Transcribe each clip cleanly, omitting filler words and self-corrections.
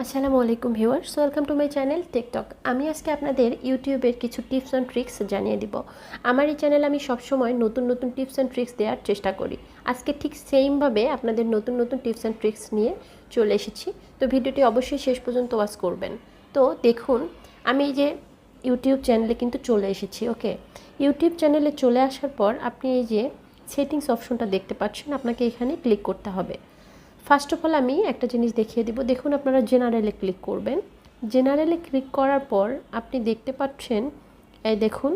আসসালামু আলাইকুম viewers, welcome to my channel TikTok. আমি আজকে আপনাদের ইউটিউবের কিছু টিপস অ্যান্ড ট্রিক্স জানিয়ে দিব। আমার এই চ্যানেলে আমি সবসময় নতুন নতুন টিপস অ্যান্ড ট্রিক্স দেওয়ার চেষ্টা করি। আজকে ঠিক সেমভাবে আপনাদের নতুন নতুন টিপস অ্যান্ড ট্রিক্স নিয়ে চলে এসেছি। তো ভিডিওটি অবশ্যই শেষ পর্যন্ত ওয়াচ করবেন। তো দেখুন, আমি এই যে ইউটিউব চ্যানেলে কিন্তু চলে এসেছি। ওকে, ইউটিউব চ্যানেলে চলে আসার পর আপনি এই যে সেটিংস অপশনটা দেখতে পাচ্ছেন, আপনাকে এখানে ক্লিক করতে হবে। ফার্স্ট অফ অল আমি একটা জিনিস দেখিয়ে দিব। দেখুন, আপনারা জেনারেলে ক্লিক করবেন। জেনারেলে ক্লিক করার পর আপনি দেখতে পাচ্ছেন, এই দেখুন,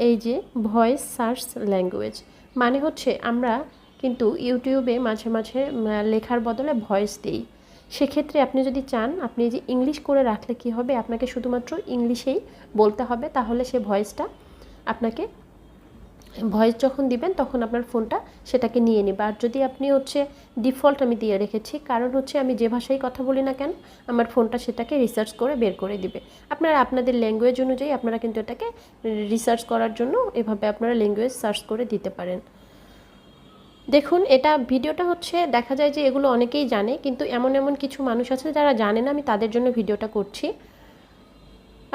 এই যে ভয়েস সার্চ ল্যাঙ্গুয়েজ, মানে হচ্ছে আমরা কিন্তু ইউটিউবে মাঝে মাঝে লেখার বদলে ভয়েস দিই। সেক্ষেত্রে আপনি যদি চান, আপনি যে ইংলিশ করে রাখলে কি হবে, আপনাকে শুধুমাত্র ইংলিশেই বলতে হবে, তাহলে সে ভয়েসটা আপনাকে ভয়েস যখন দিবেন তখন আপনার ফোনটা সেটাকে নিয়ে নেবে। আর যদি আপনি হচ্ছে ডিফল্ট আমি দিয়ে রেখেছি, কারণ হচ্ছে আমি যে ভাষায় কথা বলি না কেন আমার ফোনটা সেটাকে রিসার্চ করে বের করে দিবে। আপনারা আপনাদের ল্যাঙ্গুয়েজ অনুযায়ী আপনারা কিন্তু এটাকে রিসার্চ করার জন্য এভাবে আপনারা ল্যাঙ্গুয়েজ সার্চ করে দিতে পারেন। দেখুন, এটা ভিডিওটা হচ্ছে দেখা যায় যে এগুলো অনেকেই জানে, কিন্তু এমন এমন কিছু মানুষ আছে যারা জানে না, আমি তাদের জন্য ভিডিওটা করছি।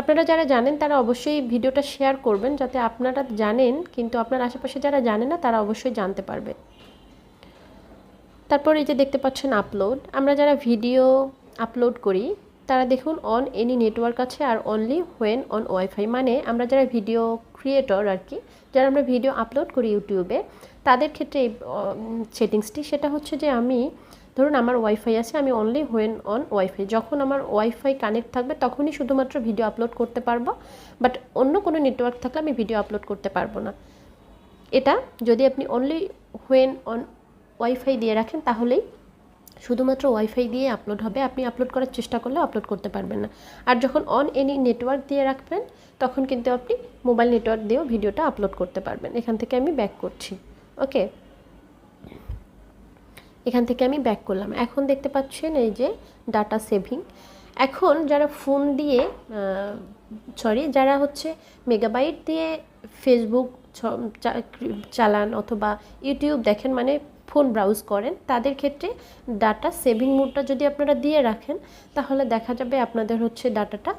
আপনারা যারা জানেন তারা অবশ্যই ভিডিওটা শেয়ার করবেন, যাতে আপনারা জানেন কিন্তু আপনার আশেপাশে যারা জানে না তারা অবশ্যই জানতে পারবে। তারপর এই যে দেখতে পাচ্ছেন আপলোড, আমরা যারা ভিডিও আপলোড করি তারা দেখুন অন এনি নেটওয়ার্ক আছে আর অনলি হোয়েন অন ওয়াইফাই, মানে আমরা যারা ভিডিও ক্রিয়েটর আর কি, যারা আমরা ভিডিও আপলোড করি ইউটিউবে, তাদের ক্ষেত্রে এই সেটিংসটি সেটা হচ্ছে যে আমি ধরুন আমার ওয়াইফাই আছে, আমি অনলি হোয়েন অন ওয়াইফাই, যখন আমার ওয়াইফাই কানেক্ট থাকবে তখনই শুধুমাত্র ভিডিও আপলোড করতে পারবো, বাট অন্য কোনো নেটওয়ার্ক থাকলে আমি ভিডিও আপলোড করতে পারবো না। এটা যদি আপনি অনলি হোয়েন অন ওয়াইফাই দিয়ে রাখেন তাহলেই শুধুমাত্র ওয়াইফাই দিয়ে আপলোড হবে, আপনি আপলোড করার চেষ্টা করলেও আপলোড করতে পারবেন না। আর যখন অন এনি নেটওয়ার্ক দিয়ে রাখবেন তখন কিন্তু আপনি মোবাইল নেটওয়ার্ক দিয়েও ভিডিওটা আপলোড করতে পারবেন। এখান থেকে আমি ব্যাক করছি। ওকে, এখান থেকে আমি ব্যাক করলাম। এখন দেখতে পাচ্ছেন এই যে ডাটা সেভিং। এখন যারা ফোন দিয়ে যারা হচ্ছে মেগাবাইট দিয়ে ফেসবুক চালান অথবা ইউটিউব দেখেন, মানে ফোন ব্রাউজ করেন, তাদের ক্ষেত্রে ডাটা সেভিং মোডটা যদি আপনারা দিয়ে রাখেন তাহলে দেখা যাবে আপনাদের হচ্ছে ডাটাটা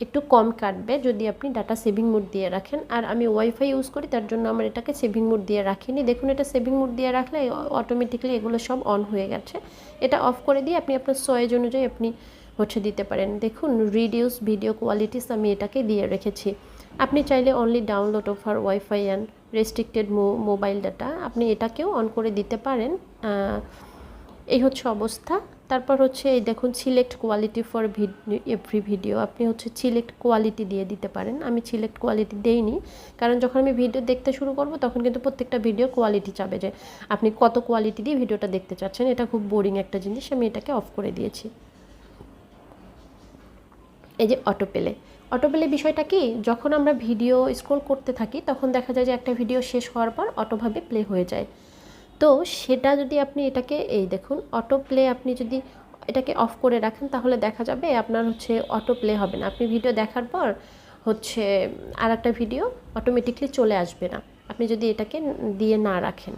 একটু কম কাটবে যদি আপনি ডাটা সেভিং মোড দিয়ে রাখেন। আর আমি ওয়াইফাই ইউজ করি, তার জন্য আমার এটাকে সেভিং মোড দিয়ে রাখিনি। দেখুন, এটা সেভিং মোড দিয়ে রাখলে অটোমেটিকলি এগুলো সব অন হয়ে গেছে। এটা অফ করে দিয়ে আপনি আপনার চয়েস অনুযায়ী আপনি হচ্ছে দিতে পারেন। দেখুন, রিডিউস ভিডিও কোয়ালিটিস আমি এটাকে দিয়ে রেখেছি। আপনি চাইলে only download over wifi and restricted mobile data আপনি এটাকেও অন করে দিতে পারেন। এই হচ্ছে অবস্থা। তারপর হচ্ছে এই দেখুন, select quality for every video, আপনি হচ্ছে সিলেক্ট কোয়ালিটি দিয়ে দিতে পারেন। আমি সিলেক্ট কোয়ালিটি দেইনি, কারণ যখন আমি ভিডিও দেখতে শুরু করব তখন কিন্তু প্রত্যেকটা ভিডিওর কোয়ালিটি চাবে যে আপনি কত কোয়ালিটি দিয়ে ভিডিওটা দেখতে চাচ্ছেন। এটা খুব বোরিং একটা জিনিস, আমি এটাকে অফ করে দিয়েছি। এই যে অটোপ্লে বিষয়টা কি, যখন আমরা ভিডিও স্ক্রল করতে থাকি তখন দেখা যায় যে একটা ভিডিও শেষ হওয়ার পর অটোভাবে প্লে হয়ে যায়। তো সেটা যদি আপনি এটাকে এই দেখুন অটো প্লে আপনি যদি এটাকে অফ করে রাখেন তাহলে দেখা যাবে আপনার হচ্ছে অটো প্লে হবে না। আপনি ভিডিও দেখার পর হচ্ছে আর একটা ভিডিও অটোমেটিকলি চলে আসবে না, আপনি যদি এটাকে দিয়ে না রাখেন।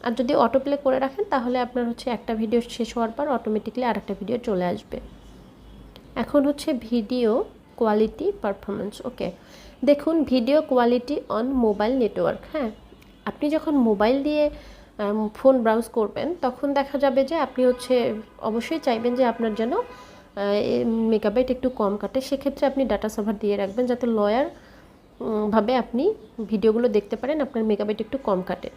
আর যদি অটো প্লে করে রাখেন তাহলে আপনার হচ্ছে একটা ভিডিও শেষ হওয়ার পর অটোমেটিকলি আর একটা ভিডিও চলে আসবে। এখন হচ্ছে ভিডিও কোয়ালিটি পারফরমেন্স। ওকে, দেখুন video quality on mobile network. হ্যাঁ, আপনি যখন মোবাইল দিয়ে ফোন ব্রাউজ করবেন তখন দেখা যাবে যে আপনি হচ্ছে অবশ্যই চাইবেন যে আপনার যেন মেগাবাইট একটু কম কাটে। সেক্ষেত্রে আপনি ডাটা সার্ভার দিয়ে রাখবেন যাতে ভাবে আপনি ভিডিওগুলো দেখতে পারেন, আপনার মেগাবাইট একটু কম কাটে।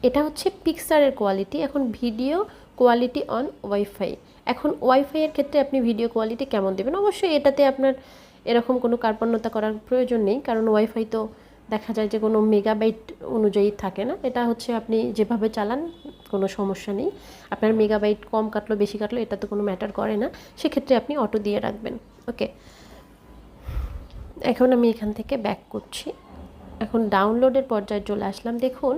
এটা হচ্ছে পিকচারের কোয়ালিটি। এখন ভিডিও কোয়ালিটি অন ওয়াইফাই, এখন ওয়াইফাইয়ের ক্ষেত্রে আপনি ভিডিও কোয়ালিটি কেমন দেবেন, অবশ্যই এটাতে আপনার এরকম কোনো কার্পণ্যতা করার প্রয়োজন নেই, কারণ ওয়াইফাই তো দেখা যায় যে কোনো মেগাবাইট অনুযায়ী থাকে না। এটা হচ্ছে আপনি যেভাবে চালান কোনো সমস্যা নেই, আপনার মেগাবাইট কম কাটলো বেশি কাটলো এটা তো কোনো ম্যাটার করে না, সেক্ষেত্রে আপনি অটো দিয়ে রাখবেন। ওকে, এখন আমি এখান থেকে ব্যাক করছি। এখন ডাউনলোডের পর্যায়ে চলে আসলাম। দেখুন,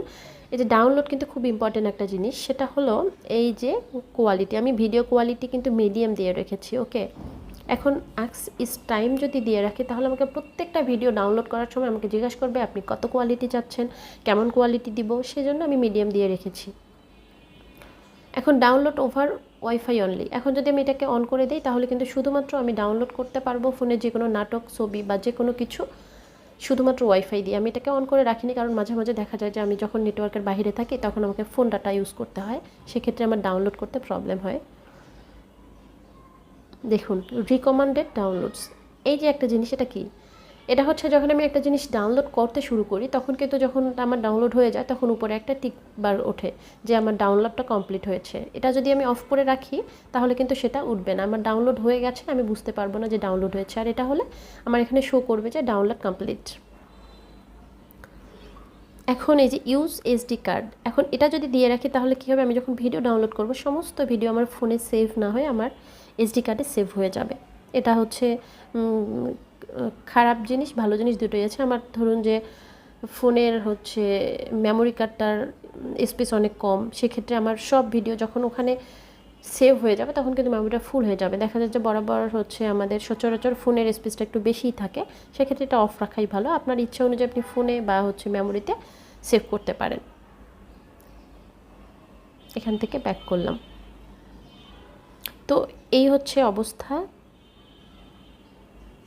এই যে ডাউনলোড কিন্তু খুব ইম্পর্টেন্ট একটা জিনিস, সেটা হলো এই যে কোয়ালিটি, আমি ভিডিও কোয়ালিটি কিন্তু মিডিয়াম দিয়ে রেখেছি। ওকে, এখন আক্স ইস টাইম যদি দিয়ে রাখি তাহলে আমাকে প্রত্যেকটা ভিডিও ডাউনলোড করার সময় আমাকে জিজ্ঞাসা করবে আপনি কত কোয়ালিটি চাচ্ছেন, কেমন কোয়ালিটি দিব, সেজন্য আমি মিডিয়াম দিয়ে রেখেছি। এখন ডাউনলোড ওভার ওয়াইফাই অনলি। এখন যদি আমি এটাকে অন করে দিই তাহলে কিন্তু শুধুমাত্র আমি ডাউনলোড করতে পারবো ফোনে যে কোনো নাটক, ছবি বা যে কোনো কিছু শুধুমাত্র ওয়াইফাই দিয়ে। আমি এটাকে অন করে রাখিনি কারণ মাঝে মাঝে দেখা যায় যে আমি যখন নেটওয়ার্কের বাইরে থাকি তখন আমাকে ফোন ডাটা ইউজ করতে হয়, সেক্ষেত্রে আমার ডাউনলোড করতে প্রবলেম হয়। দেখুন রিকমেন্ডেড ডাউনলোডস, এই যে একটা জিনিস, এটা কি? এটা হচ্ছে যখন আমি একটা জিনিস ডাউনলোড করতে শুরু করি তখন কিন্তু যখন আমার ডাউনলোড হয়ে যায় তখন উপরে একটা টিক বার ওঠে যে আমার ডাউনলোডটা কমপ্লিট হয়েছে। এটা যদি আমি অফ করে রাখি তাহলে কিন্তু সেটা উঠবে না, আমার ডাউনলোড হয়ে গেছে, আমি বুঝতে পারবো না যে ডাউনলোড হয়েছে। আর এটা হলে আমার এখানে শো করবে যে ডাউনলোড কমপ্লিট। এখন এই যে ইউজ এসডি কার্ড, এখন এটা যদি দিয়ে রাখি তাহলে কী হবে, আমি যখন ভিডিও ডাউনলোড করব সমস্ত ভিডিও আমার ফোনে সেভ না হয়ে আমার এসডি কার্ডে সেভ হয়ে যাবে। এটা হচ্ছে খারাপ জিনিস ভালো জিনিস দুটোই আছে। আমার ধরুন যে ফোনের হচ্ছে মেমোরি কার্ডটার স্পেস অনেক কম, সেক্ষেত্রে আমার সব ভিডিও যখন ওখানে সেভ হয়ে যাবে তখন কিন্তু মেমোরিটা ফুল হয়ে যাবে। দেখা যাচ্ছে বরাবর হচ্ছে আমাদের সচরাচর ফোনের স্পেসটা একটু বেশিই থাকে, সেক্ষেত্রে এটা অফ রাখাই ভালো। আপনার ইচ্ছা অনুযায়ী আপনি ফোনে বা হচ্ছে মেমোরিতে সেভ করতে পারেন। এখান থেকে ব্যাক করলাম। তো এই হচ্ছে অবস্থা।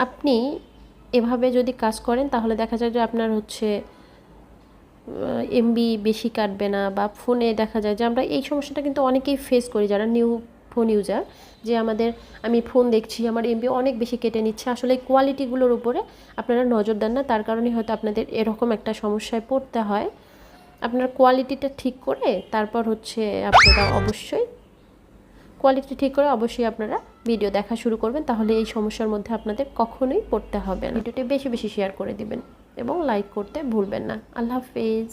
আপনি এভাবে যদি কাজ করেন তাহলে দেখা যায় যে আপনার হচ্ছে এমবি বেশি কাটবে না, বা ফোনে দেখা যায় যে আমরা এই সমস্যাটা কিন্তু অনেকেই ফেস করি যারা নিউ ফোন ইউজার, যে আমি ফোন দেখছি আমার এমবি অনেক বেশি কেটে নিচ্ছে। আসলে এই কোয়ালিটিগুলোর উপরে আপনারা নজর দেন না, তার কারণে হয়তো আপনাদের এরকম একটা সমস্যায় পড়তে হয়। আপনার কোয়ালিটিটা ঠিক করে তারপর হচ্ছে আপনারা অবশ্যই আপনারা ভিডিও দেখা শুরু করবেন, তাহলে এই সমস্যার মধ্যে আপনাদের কখনোই পড়তে হবে না। ভিডিওটি বেশি বেশি শেয়ার করে দিবেন এবং লাইক করতে ভুলবেন না। আল্লাহ হাফেজ।